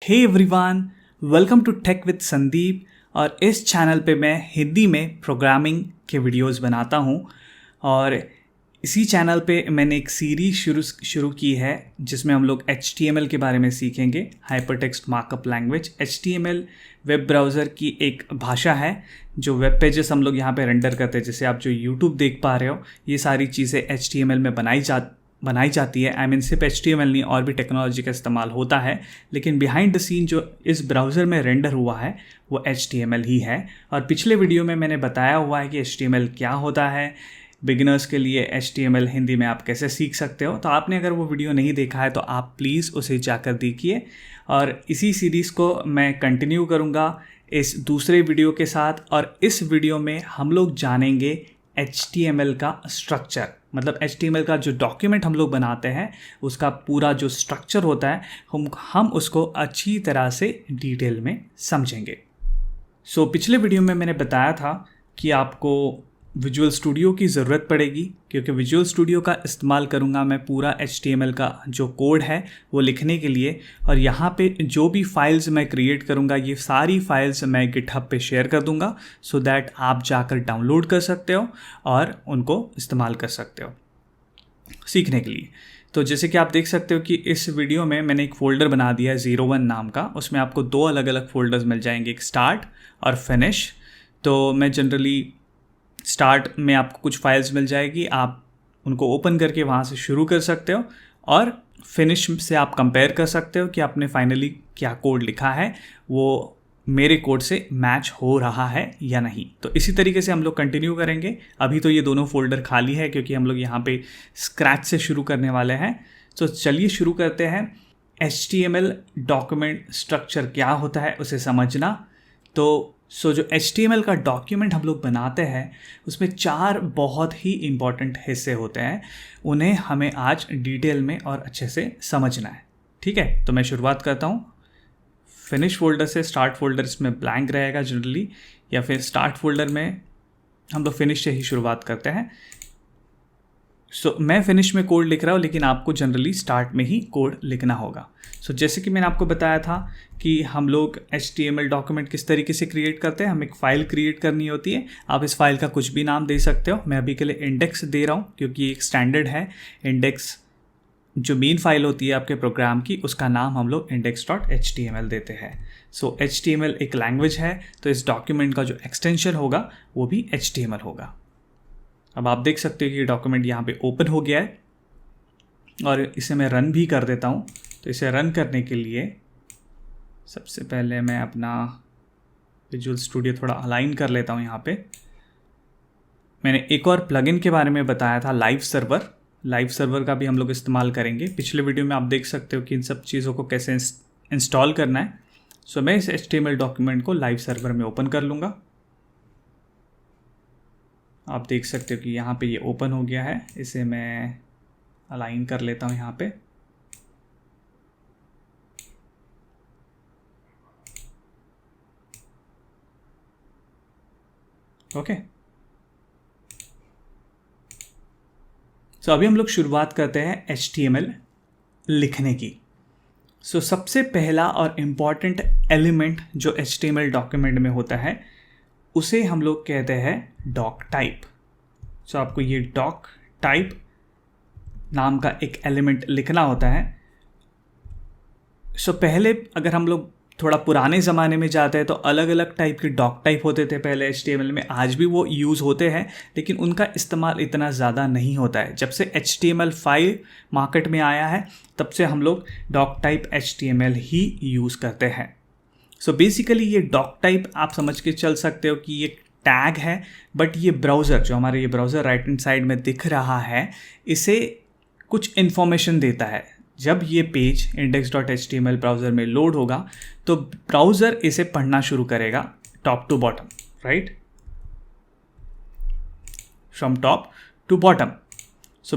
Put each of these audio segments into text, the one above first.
Hey everyone, welcome to Tech with Sandeep. और इस channel पे मैं हिंदी में प्रोग्रामिंग के वीडियोस बनाता हूँ और इसी चैनल पे मैंने एक सीरीज़ शुरू की है जिसमें हम लोग HTML के बारे में सीखेंगे, hypertext markup language. HTML web browser की एक भाषा है जो वेब पेजेस हम लोग यहाँ पे रेंडर करते हैं। जैसे आप जो YouTube देख पा रहे हो, ये सारी चीज़ें HTML में बनाई जाती है। आई मीन सिर्फ HTML नहीं, और भी टेक्नोलॉजी का इस्तेमाल होता है, लेकिन बिहाइंड द सीन जो इस ब्राउज़र में रेंडर हुआ है वो HTML ही है। और पिछले वीडियो में मैंने बताया हुआ है कि HTML क्या होता है, बिगिनर्स के लिए HTML हिंदी में आप कैसे सीख सकते हो। तो आपने अगर वो वीडियो नहीं देखा है तो आप प्लीज़ उसे जाकर देखिए। और इसी सीरीज़ को मैं कंटिन्यू करूँगा इस दूसरे वीडियो के साथ। और इस वीडियो में हम लोग जानेंगे HTML का स्ट्रक्चर, मतलब HTML का जो डॉक्यूमेंट हम लोग बनाते हैं उसका पूरा जो स्ट्रक्चर होता है हम उसको अच्छी तरह से डिटेल में समझेंगे। सो पिछले वीडियो में मैंने बताया था कि आपको विजुअल स्टूडियो की ज़रूरत पड़ेगी, क्योंकि विजुअल स्टूडियो का इस्तेमाल करूँगा मैं पूरा HTML का जो कोड है वो लिखने के लिए। और यहाँ पे जो भी फाइल्स मैं क्रिएट करूँगा ये सारी फाइल्स मैं गिटहब पे शेयर कर दूँगा, सो दैट आप जाकर डाउनलोड कर सकते हो और उनको इस्तेमाल कर सकते हो सीखने के लिए। तो जैसे कि आप देख सकते हो कि इस वीडियो में मैंने एक फ़ोल्डर बना दिया है 01 नाम का। उसमें आपको दो अलग अलग फ़ोल्डर्स मिल जाएंगे, एक स्टार्ट और फिनिश। तो मैं जनरली स्टार्ट में आपको कुछ फाइल्स मिल जाएगी, आप उनको ओपन करके वहाँ से शुरू कर सकते हो और फिनिश से आप कंपेयर कर सकते हो कि आपने फाइनली क्या कोड लिखा है वो मेरे कोड से मैच हो रहा है या नहीं। तो इसी तरीके से हम लोग कंटिन्यू करेंगे। अभी तो ये दोनों फोल्डर खाली है क्योंकि हम लोग यहाँ पे स्क्रैच से शुरू करने वाले हैं। तो चलिए शुरू करते हैं। HTML डॉक्यूमेंट स्ट्रक्चर क्या होता है उसे समझना। तो जो HTML का डॉक्यूमेंट हम लोग बनाते हैं उसमें 4 बहुत ही इम्पॉर्टेंट हिस्से होते हैं, उन्हें हमें आज डिटेल में और अच्छे से समझना है। ठीक है, तो मैं शुरुआत करता हूँ फिनिश फोल्डर से। स्टार्ट फोल्डर इसमें ब्लैंक रहेगा जनरली, या फिर स्टार्ट फोल्डर में हम लोग फिनिश से ही शुरुआत करते हैं। मैं फिनिश में कोड लिख रहा हूँ, लेकिन आपको जनरली स्टार्ट में ही कोड लिखना होगा। जैसे कि मैंने आपको बताया था कि हम लोग HTML डॉक्यूमेंट किस तरीके से क्रिएट करते हैं। हमें एक फ़ाइल क्रिएट करनी होती है। आप इस फाइल का कुछ भी नाम दे सकते हो। मैं अभी के लिए इंडेक्स दे रहा हूँ क्योंकि एक स्टैंडर्ड है। इंडेक्स जो मेन फाइल होती है आपके प्रोग्राम की, उसका नाम हम लोग index.html देते हैं। HTML एक लैंग्वेज है, तो इस डॉक्यूमेंट का जो एक्सटेंशन होगा वो भी HTML होगा। अब आप देख सकते हो कि डॉक्यूमेंट यहाँ पे ओपन हो गया है और इसे मैं रन भी कर देता हूँ। तो इसे रन करने के लिए सबसे पहले मैं अपना विजुअल स्टूडियो थोड़ा अलाइन कर लेता हूँ। यहाँ पे मैंने एक और प्लगइन के बारे में बताया था, लाइव सर्वर का भी हम लोग इस्तेमाल करेंगे। पिछले वीडियो में आप देख सकते हो कि इन सब चीज़ों को कैसे इंस्टॉल करना है। मैं इस HTML डॉक्यूमेंट को लाइव सर्वर में ओपन कर लूँगा। आप देख सकते हो कि यहाँ पे ये ओपन हो गया है। इसे मैं अलाइन कर लेता हूँ यहाँ पे। ओके, अभी हम लोग शुरुआत करते हैं HTML लिखने की। सबसे पहला और इम्पॉर्टेंट एलिमेंट जो HTML डॉक्यूमेंट में होता है उसे हम लोग कहते हैं डॉक टाइप। आपको ये डॉक टाइप नाम का एक एलिमेंट लिखना होता है। पहले अगर हम लोग थोड़ा पुराने ज़माने में जाते हैं तो अलग अलग टाइप के डॉक टाइप होते थे पहले HTML में। आज भी वो यूज़ होते हैं, लेकिन उनका इस्तेमाल इतना ज़्यादा नहीं होता है। जब से HTML5 मार्केट में आया है तब से हम लोग डॉक टाइप HTML ही यूज़ करते हैं। बेसिकली ये डॉक टाइप आप समझ के चल सकते हो कि ये टैग है, बट ये ब्राउज़र जो हमारे ये ब्राउज़र राइट हैंड साइड में दिख रहा है इसे कुछ इन्फॉर्मेशन देता है। जब ये पेज index.html ब्राउज़र में लोड होगा तो ब्राउज़र इसे पढ़ना शुरू करेगा top to bottom, right, from top to bottom.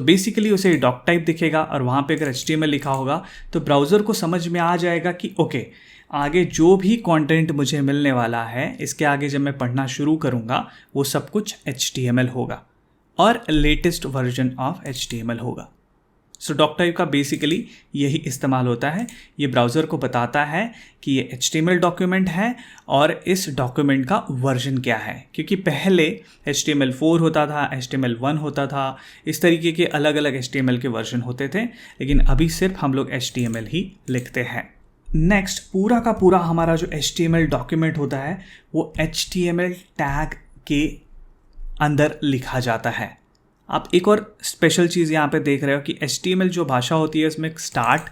Basically उसे डॉक टाइप दिखेगा और वहाँ पे अगर HTML लिखा होगा तो ब्राउज़र को समझ में आ जाएगा कि ओके, आगे जो भी कंटेंट मुझे मिलने वाला है इसके आगे जब मैं पढ़ना शुरू करूँगा वो सब कुछ HTML होगा और लेटेस्ट वर्जन ऑफ HTML होगा। सो डॉकटाइप का बेसिकली यही इस्तेमाल होता है। ये ब्राउज़र को बताता है कि ये HTML डॉक्यूमेंट है और इस डॉक्यूमेंट का वर्जन क्या है, क्योंकि पहले HTML4 होता था, HTML1 होता था, इस तरीके के अलग अलग HTML के वर्जन होते थे, लेकिन अभी सिर्फ हम लोग HTML ही लिखते हैं। नेक्स्ट, पूरा का पूरा हमारा जो HTML डॉक्यूमेंट होता है वो HTML टैग के अंदर लिखा जाता है। आप एक और स्पेशल चीज़ यहाँ पे देख रहे हो कि HTML जो भाषा होती है उसमें स्टार्ट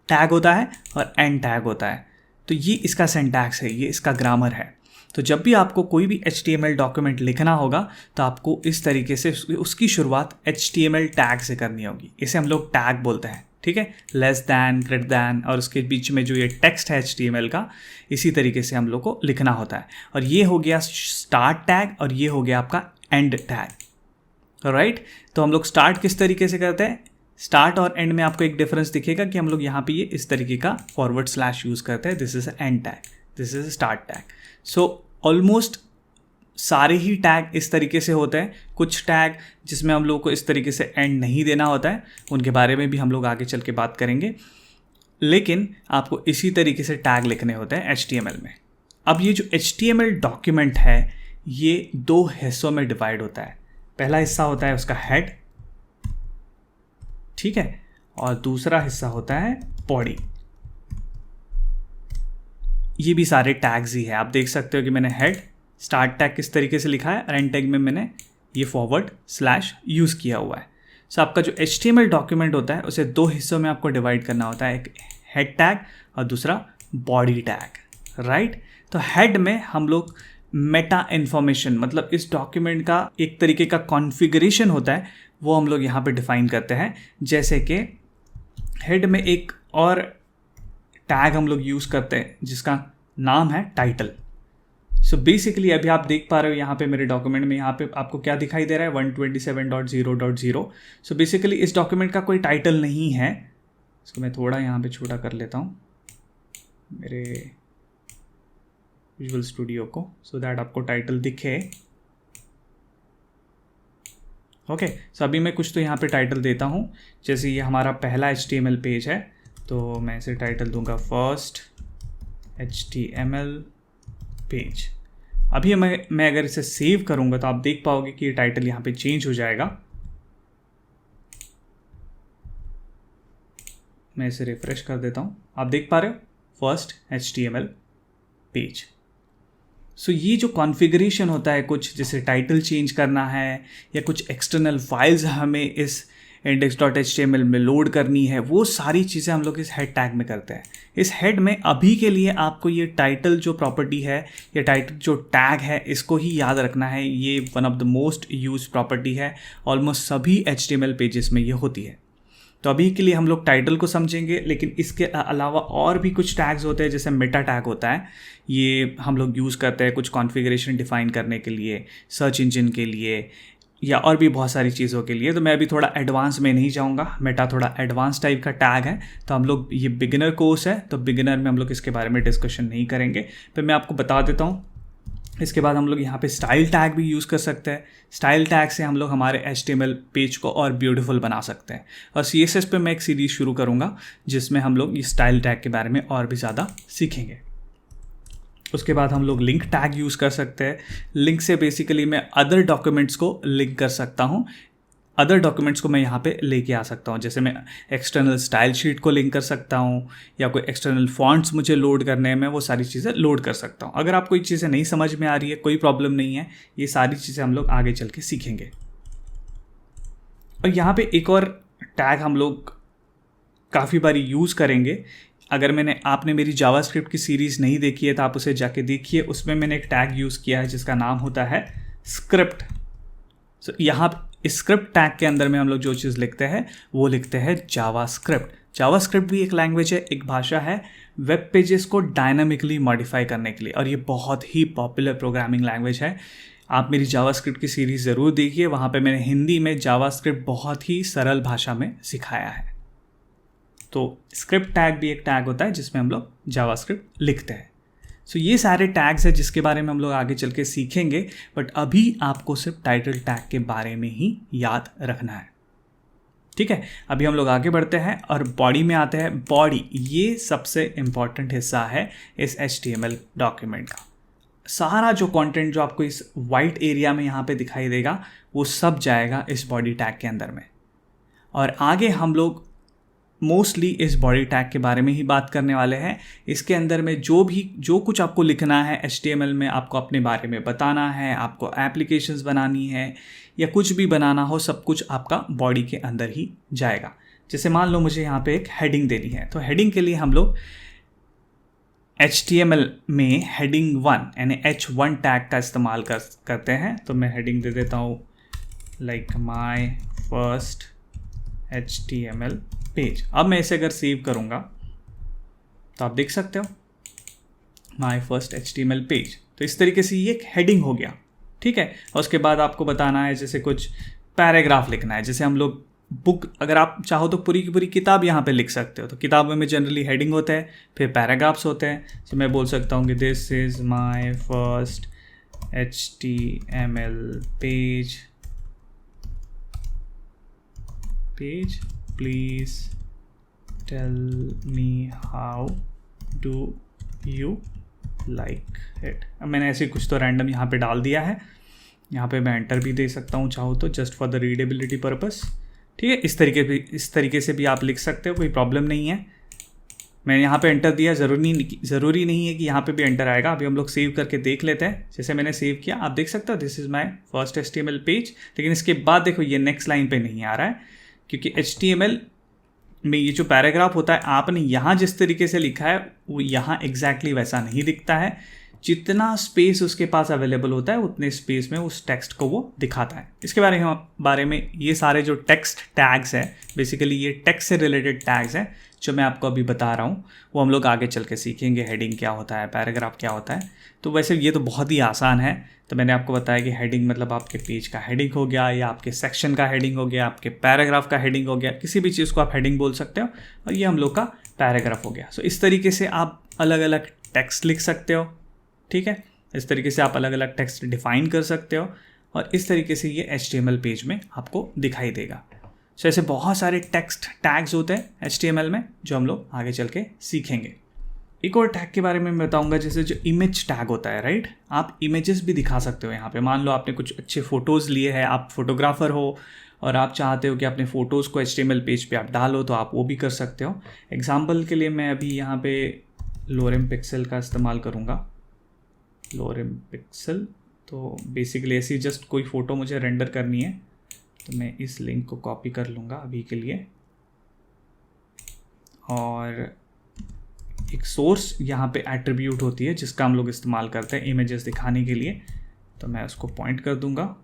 टैग होता है और एंड टैग होता है। तो ये इसका सिंटैक्स है, ये इसका ग्रामर है। तो जब भी आपको कोई भी HTML डॉक्यूमेंट लिखना होगा तो आपको इस तरीके से उसकी शुरुआत HTML टैग से करनी होगी। इसे हम लोग टैग बोलते हैं, ठीक है, लेस दैन, ग्रेटर दैन, और उसके बीच में जो ये टेक्स्ट है HTML का, इसी तरीके से हम लोग को लिखना होता है। और ये हो गया स्टार्ट टैग और ये हो गया आपका एंड टैग, राइट। तो हम लोग स्टार्ट किस तरीके से करते हैं, स्टार्ट और एंड में आपको एक डिफरेंस दिखेगा कि हम लोग यहाँ पे ये इस तरीके का फॉरवर्ड स्लैश यूज़ करते हैं। This is and tag, this is start tag. So almost सारे ही टैग इस तरीके से होते हैं। कुछ टैग जिसमें हम लोग को इस तरीके से एंड नहीं देना होता है, उनके बारे में भी हम लोग आगे चल के बात करेंगे, लेकिन आपको इसी तरीके से टैग लिखने होते हैं HTML में। अब ये जो HTML डॉक्यूमेंट है ये 2 हिस्सों में डिवाइड होता है। पहला हिस्सा होता है उसका हेड, ठीक है, और दूसरा हिस्सा होता है बॉडी। ये भी सारे टैग्स ही है। आप देख सकते हो कि मैंने हेड स्टार्ट टैग किस तरीके से लिखा है और एंड टैग में मैंने ये फॉरवर्ड स्लैश यूज़ किया हुआ है। सो आपका जो HTML डॉक्यूमेंट होता है उसे 2 हिस्सों में आपको डिवाइड करना होता है, एक हेड टैग और दूसरा बॉडी टैग, राइट। तो हेड में हम लोग मेटा इन्फॉर्मेशन, मतलब इस डॉक्यूमेंट का एक तरीके का कॉन्फ़िगरेशन होता है, वो हम लोग यहाँ पे डिफाइन करते हैं। जैसे कि हेड में एक और टैग हम लोग यूज़ करते हैं जिसका नाम है टाइटल। सो बेसिकली अभी आप देख पा रहे हो यहाँ पे मेरे डॉक्यूमेंट में, यहाँ पे आपको क्या दिखाई दे रहा है, 127.0.0। सो बेसिकली इस डॉक्यूमेंट का कोई टाइटल नहीं है। इसको मैं थोड़ा यहाँ पे छोटा कर लेता हूँ मेरे विजुअल स्टूडियो को, सो दैट आपको टाइटल दिखे। ओके, सो अभी मैं कुछ तो यहाँ पे टाइटल देता हूँ। जैसे ये हमारा पहला HTML पेज है तो मैं इसे टाइटल दूंगा फर्स्ट HTML पेज। अभी मैं अगर इसे सेव करूँगा तो आप देख पाओगे कि ये टाइटल यहाँ पे चेंज हो जाएगा। मैं इसे रिफ्रेश कर देता हूँ, आप देख पा रहे हो फर्स्ट HTML पेज। सो ये जो कॉन्फ़िगरेशन होता है, कुछ जैसे टाइटल चेंज करना है या कुछ एक्सटर्नल फाइल्स हमें इस index.html में लोड करनी है, वो सारी चीज़ें हम लोग इस हेड टैग में करते हैं। इस हेड में अभी के लिए आपको ये टाइटल जो प्रॉपर्टी है या टाइटल जो टैग है इसको ही याद रखना है। ये one of the most use property है, ऑलमोस्ट सभी HTML पेजेस में ये होती है। तो अभी के लिए हम लोग टाइटल को समझेंगे, लेकिन इसके अलावा और भी कुछ टैग्स होते हैं, जैसे मेटा टैग होता है, ये हम लोग यूज़ करते हैं कुछ कॉन्फ़िगरेशन डिफ़ाइन करने के लिए, सर्च इंजन के लिए, या और भी बहुत सारी चीज़ों के लिए। तो मैं अभी थोड़ा एडवांस में नहीं जाऊंगा, मेटा थोड़ा एडवांस टाइप का टैग है। तो हम लोग, ये बिगिनर कोर्स है तो बिगिनर में हम लोग इसके बारे में डिस्कशन नहीं करेंगे, पर मैं आपको बता देता हूँ। इसके बाद हम लोग यहाँ पे स्टाइल टैग भी यूज़ कर सकते हैं। स्टाइल टैग से हम लोग हमारे HTML पेज को और ब्यूटीफुल बना सकते हैं। और CSS पे मैं एक सीरीज़ शुरू करूँगा जिसमें हम लोग ये स्टाइल टैग के बारे में और भी ज़्यादा सीखेंगे। उसके बाद हम लोग लिंक टैग यूज़ कर सकते हैं। लिंक से बेसिकली मैं अदर डॉक्यूमेंट्स को लिंक कर सकता हूँ, अदर डॉक्यूमेंट्स को मैं यहाँ पे लेके आ सकता हूँ। जैसे मैं एक्सटर्नल स्टाइल शीट को लिंक कर सकता हूँ, या कोई एक्सटर्नल फॉन्ट्स मुझे लोड करने हैं, मैं वो सारी चीज़ें लोड कर सकता हूँ। अगर आपको ये चीज़ें नहीं समझ में आ रही है, कोई प्रॉब्लम नहीं है, ये सारी चीज़ें हम लोग आगे चल के सीखेंगे। और यहाँ पे एक और टैग हम लोग काफ़ी बारी यूज़ करेंगे। अगर आपने मेरी जावास्क्रिप्ट की सीरीज़ नहीं देखी है तो आप उसे जाके देखिए, उसमें मैंने एक टैग यूज़ किया है जिसका नाम होता है स्क्रिप्ट। सो यहाँ स्क्रिप्ट टैग के अंदर में हम लोग जो चीज़ लिखते हैं वो लिखते हैं जावास्क्रिप्ट। जावास्क्रिप्ट भी एक लैंग्वेज है, एक भाषा है वेब पेजेस को डायनामिकली मॉडिफाई करने के लिए, और ये बहुत ही पॉपुलर प्रोग्रामिंग लैंग्वेज है। आप मेरी जावास्क्रिप्ट की सीरीज़ ज़रूर देखिए, वहाँ पे मैंने हिंदी में जावास्क्रिप्ट बहुत ही सरल भाषा में सिखाया है। तो स्क्रिप्ट टैग भी एक टैग होता है जिसमें हम लोग जावास्क्रिप्ट लिखते हैं। सो ये सारे टैग्स हैं जिसके बारे में हम लोग आगे चल के सीखेंगे, बट अभी आपको सिर्फ टाइटल टैग के बारे में ही याद रखना है, ठीक है, अभी हम लोग आगे बढ़ते हैं और बॉडी में आते हैं। बॉडी ये सबसे इम्पॉर्टेंट हिस्सा है इस HTML डॉक्यूमेंट का। सारा जो कंटेंट जो आपको इस वाइट एरिया में यहाँ पे दिखाई देगा वो सब जाएगा इस बॉडी टैग के अंदर में। और आगे हम लोग मोस्टली इस बॉडी टैग के बारे में ही बात करने वाले हैं। इसके अंदर में जो कुछ आपको लिखना है HTML में, आपको अपने बारे में बताना है, आपको एप्लीकेशंस बनानी है या कुछ भी बनाना हो, सब कुछ आपका बॉडी के अंदर ही जाएगा। जैसे मान लो मुझे यहाँ पे एक हेडिंग देनी है, तो हेडिंग के लिए हम लोग HTML में हेडिंग 1 यानी H1 टैग का इस्तेमाल करते हैं। तो मैं हेडिंग दे देता हूँ like my first HTML page. अब मैं इसे अगर सेव करूँगा तो आप देख सकते हो माई फर्स्ट HTML पेज। तो इस तरीके से ये एक हेडिंग हो गया, ठीक है। और उसके बाद आपको बताना है, जैसे कुछ पैराग्राफ लिखना है। जैसे हम लोग बुक, अगर आप चाहो तो पूरी की पूरी किताब यहाँ पे लिख सकते हो। तो किताबों में जनरली हेडिंग होता है, फिर पैराग्राफ्स होते हैं। तो मैं बोल सकता हूँ कि this is my first HTML page, please tell me how do you like it. अब मैंने ऐसे कुछ तो रैंडम यहाँ पे डाल दिया है। यहाँ पे मैं एंटर भी दे सकता हूँ चाहो तो, just for the readability purpose, ठीक है। इस तरीके से भी आप लिख सकते हो, कोई प्रॉब्लम नहीं है। मैंने यहाँ पे एंटर दिया, ज़रूरी नहीं है कि यहाँ पे भी एंटर आएगा। अभी हम लोग सेव करके देख लेते हैं। जैसे मैंने सेव किया, आप देख सकते हो this is my first HTML page. लेकिन इसके बाद देखो ये नेक्स्ट लाइन पे नहीं आ रहा है, क्योंकि HTML में ये जो पैराग्राफ होता है, आपने यहाँ जिस तरीके से लिखा है वो यहाँ एग्जैक्टली वैसा नहीं दिखता है। जितना स्पेस उसके पास अवेलेबल होता है उतने स्पेस में उस टेक्स्ट को वो दिखाता है। इसके बारे में ये सारे जो टेक्स्ट टैग्स हैं, बेसिकली ये टेक्स्ट से रिलेटेड टैग्स हैं जो मैं आपको अभी बता रहा हूँ, वो हम लोग आगे चल के सीखेंगे। हेडिंग क्या होता है, पैराग्राफ क्या होता है। तो वैसे ये तो बहुत ही आसान है। तो मैंने आपको बताया कि हेडिंग मतलब आपके पेज का हेडिंग हो गया, या आपके सेक्शन का हेडिंग हो गया, आपके पैराग्राफ का हेडिंग हो गया, किसी भी चीज़ को आप हेडिंग बोल सकते हो। और ये हम लोग का पैराग्राफ हो गया। सो इस तरीके से आप अलग अलग टेक्स्ट लिख सकते हो, ठीक है। इस तरीके से आप अलग अलग टेक्स्ट डिफाइन कर सकते हो और इस तरीके से ये HTML पेज में आपको दिखाई देगा। सो ऐसे बहुत सारे टेक्स्ट टैग्स होते हैं HTML में जो हम लोग आगे चल के सीखेंगे। एक और टैग के बारे में मैं बताऊंगा, जैसे जो इमेज टैग होता है, राइट। आप इमेजेस भी दिखा सकते हो यहाँ पे। मान लो आपने कुछ अच्छे फ़ोटोज़ लिए हैं, आप फोटोग्राफर हो और आप चाहते हो कि अपने फ़ोटोज़ को HTML पेज पे आप डालो, तो आप वो भी कर सकते हो। एग्जाम्पल के लिए मैं अभी यहाँ पे लोरेम पिक्सल का इस्तेमाल करूँगा। लोरेम पिक्सल, तो बेसिकली ऐसी जस्ट कोई फ़ोटो मुझे रेंडर करनी है, तो मैं इस लिंक को कॉपी कर लूँगा अभी के लिए। और एक सोर्स यहाँ पे एट्रीब्यूट होती है जिसका हम लोग इस्तेमाल करते हैं इमेजेस दिखाने के लिए, तो मैं उसको पॉइंट कर दूँगा।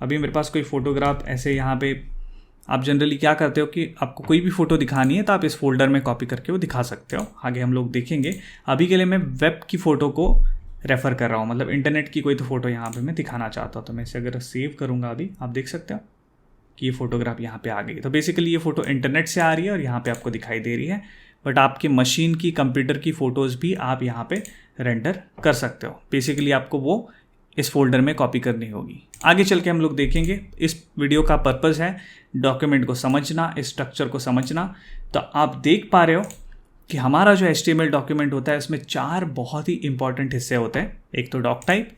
अभी मेरे पास कोई फ़ोटोग्राफ ऐसे यहाँ पे, आप जनरली क्या करते हो कि आपको कोई भी फ़ोटो दिखानी है तो आप इस फोल्डर में कॉपी करके वो दिखा सकते हो। आगे हम लोग देखेंगे। अभी के लिए मैं वेब की फ़ोटो को रेफ़र कर रहा हूँ, मतलब इंटरनेट की कोई तो फ़ोटो यहाँ पे मैं दिखाना चाहता हूँ। तो मैं इसे अगर सेव करूँगा, अभी आप देख सकते हो कि ये फ़ोटोग्राफ यहाँ पे आ गई। तो बेसिकली ये फ़ोटो इंटरनेट से आ रही है और यहाँ पे आपको दिखाई दे रही है। बट आपकी मशीन की, कंप्यूटर की फ़ोटोज़ भी आप यहाँ पे रेंडर कर सकते हो। बेसिकली आपको वो इस फोल्डर में कॉपी करनी होगी। आगे चल के हम लोग देखेंगे। इस वीडियो का पर्पज़ है डॉक्यूमेंट को समझना, स्ट्रक्चर को समझना। तो आप देख पा रहे हो कि हमारा जो HTML डॉक्यूमेंट होता है इसमें 4 बहुत ही इंपॉर्टेंट हिस्से होते हैं। एक तो डॉक टाइप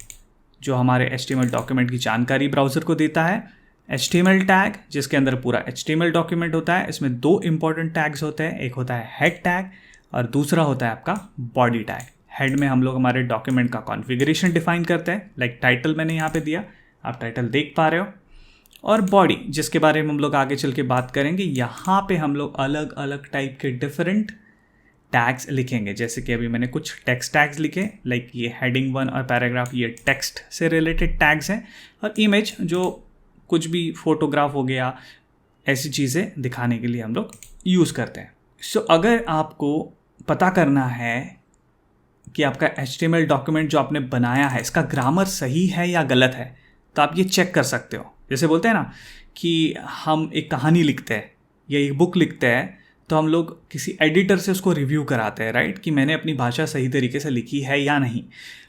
जो हमारे HTML डॉक्यूमेंट की जानकारी ब्राउज़र को देता है, HTML टैग जिसके अंदर पूरा HTML डॉक्यूमेंट होता है। इसमें 2 इंपॉर्टेंट टैग्स होते हैं, एक होता है हेड टैग और दूसरा होता है आपका बॉडी टैग। हेड में हम लोग हमारे डॉक्यूमेंट का कॉन्फ़िगरेशन डिफाइन करते हैं, लाइक टाइटल मैंने यहाँ पे दिया, आप टाइटल देख पा रहे हो। और बॉडी जिसके बारे में हम लोग आगे चल के बात करेंगे। यहाँ पे हम लोग अलग अलग टाइप के डिफरेंट टैग्स लिखेंगे। जैसे कि अभी मैंने कुछ टेक्स्ट टैग्स लिखे, लाइक ये हेडिंग 1 और पैराग्राफ, ये टेक्स्ट से रिलेटेड टैग्स हैं। और इमेज जो कुछ भी फोटोग्राफ हो गया, ऐसी चीज़ें दिखाने के लिए हम लोग यूज़ करते हैं। सो अगर आपको पता करना है कि आपका HTML डॉक्यूमेंट जो आपने बनाया है इसका ग्रामर सही है या गलत है, तो आप ये चेक कर सकते हो। जैसे बोलते हैं ना कि हम एक कहानी लिखते हैं या एक बुक लिखते हैं, तो हम लोग किसी एडिटर से उसको रिव्यू कराते हैं, राइट, कि मैंने अपनी भाषा सही तरीके से लिखी है या नहीं।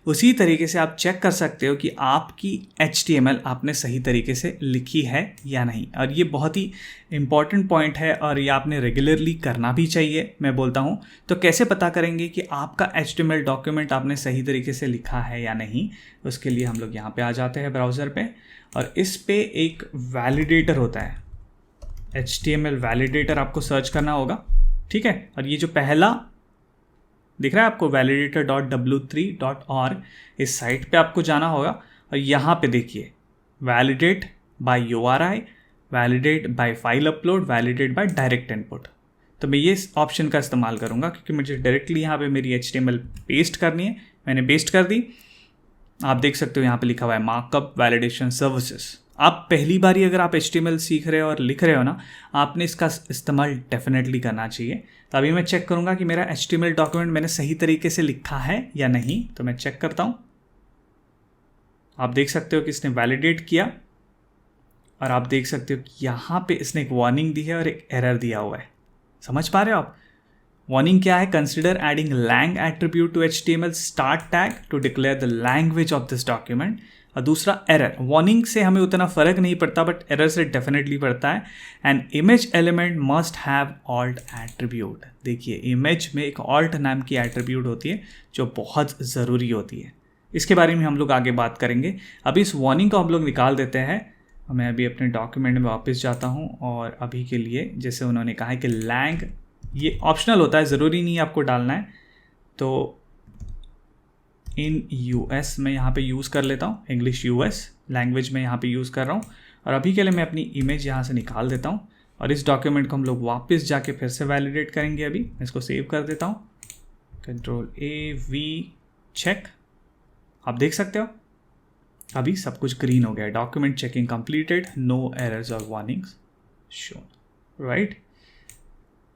उसी तरीके से आप चेक कर सकते हो कि आपकी HTML आपने सही तरीके से लिखी है या नहीं। और ये बहुत ही इम्पॉर्टेंट पॉइंट है और ये आपने रेगुलरली करना भी चाहिए, मैं बोलता हूँ। तो कैसे पता करेंगे कि आपका HTML डॉक्यूमेंट आपने सही तरीके से लिखा है या नहीं? उसके लिए हम लोग यहाँ पे आ जाते हैं ब्राउज़र पे, और इस पे एक वैलिडेटर होता है, HTML वैलिडेटर आपको सर्च करना होगा, ठीक है। और ये जो पहला दिख रहा है आपको validate.w3.org, इस साइट पे आपको जाना होगा और यहाँ पे देखिए validate by URI, validate by file upload, validate by direct input. तो मैं ये ऑप्शन का इस्तेमाल करूँगा क्योंकि मुझे डायरेक्टली यहाँ पे मेरी HTML पेस्ट करनी है। मैंने पेस्ट कर दी। आप देख सकते हो यहाँ पे लिखा हुआ है मार्कअप वैलिडेशन सर्विसेज। आप पहली बारी अगर आप HTML सीख रहे हो और लिख रहे हो ना, आपने इसका इस्तेमाल डेफिनेटली करना चाहिए। तो अभी मैं चेक करूँगा कि मेरा HTML डॉक्यूमेंट मैंने सही तरीके से लिखा है या नहीं। तो मैं चेक करता हूँ। आप देख सकते हो कि इसने वैलिडेट किया और आप देख सकते हो कि यहाँ पे इसने एक वार्निंग दी है और एक एरर दिया हुआ है। समझ पा रहे हो आप? वार्निंग क्या है? Consider adding lang attribute to HTML start tag to declare the language of this document. और दूसरा एरर। वार्निंग से हमें उतना फ़र्क नहीं पड़ता बट एरर से डेफिनेटली पड़ता है। And image element must have alt attribute. देखिए इमेज में एक ऑल्ट नाम की एट्रीब्यूट होती है जो बहुत ज़रूरी होती है। इसके बारे में हम लोग आगे बात करेंगे। अभी इस वार्निंग को हम लोग निकाल देते हैं। मैं अभी अपने डॉक्यूमेंट में वापस जाता हूँ और अभी के लिए जैसे उन्होंने कहा है कि लैंग, ये ऑप्शनल होता है, ज़रूरी नहीं आपको डालना है। तो इन US में यहाँ पे यूज़ कर लेता हूँ, इंग्लिश US लैंग्वेज में यहाँ पे यूज़ कर रहा हूँ। और अभी के लिए मैं अपनी इमेज यहाँ से निकाल देता हूँ और इस डॉक्यूमेंट को हम लोग वापस जाके फिर से वैलिडेट करेंगे। अभी मैं इसको सेव कर देता हूँ, Ctrl+A+V चेक। आप देख सकते हो अभी सब कुछ ग्रीन हो गया। Document checking completed, no errors और वार्निंग्स शोन, राइट।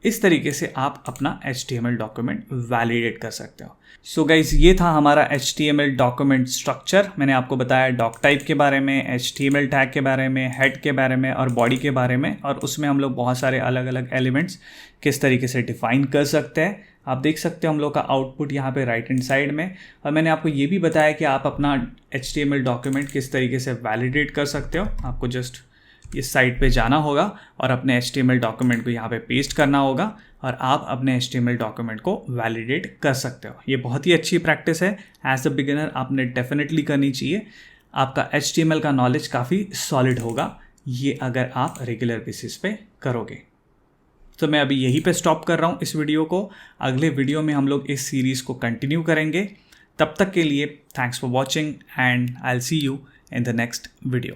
इस तरीके से आप अपना HTML डॉक्यूमेंट वैलिडेट कर सकते हो। सो गाइज, ये था हमारा HTML डॉक्यूमेंट स्ट्रक्चर। मैंने आपको बताया डॉक टाइप के बारे में, HTML टैग के बारे में, हेड के बारे में और बॉडी के बारे में, और उसमें हम लोग बहुत सारे अलग अलग एलिमेंट्स किस तरीके से डिफाइन कर सकते हैं। आप देख सकते हो हम लोग का आउटपुट यहाँ पे राइट हैंड साइड में। और मैंने आपको ये भी बताया कि आप अपना HTML डॉक्यूमेंट किस तरीके से वैलिडेट कर सकते हो। आपको जस्ट इस साइट पे जाना होगा और अपने HTML डॉक्यूमेंट को यहाँ पे पेस्ट करना होगा और आप अपने HTML डॉक्यूमेंट को वैलिडेट कर सकते हो। ये बहुत ही अच्छी प्रैक्टिस है। एज अ बिगिनर आपने डेफिनेटली करनी चाहिए। आपका HTML का नॉलेज काफ़ी सॉलिड होगा ये अगर आप रेगुलर बेसिस पे करोगे। तो मैं अभी यहीं पे स्टॉप कर रहा हूँ इस वीडियो को। अगले वीडियो में हम लोग इस सीरीज़ को कंटिन्यू करेंगे। तब तक के लिए thanks for watching and I will see you in the next video.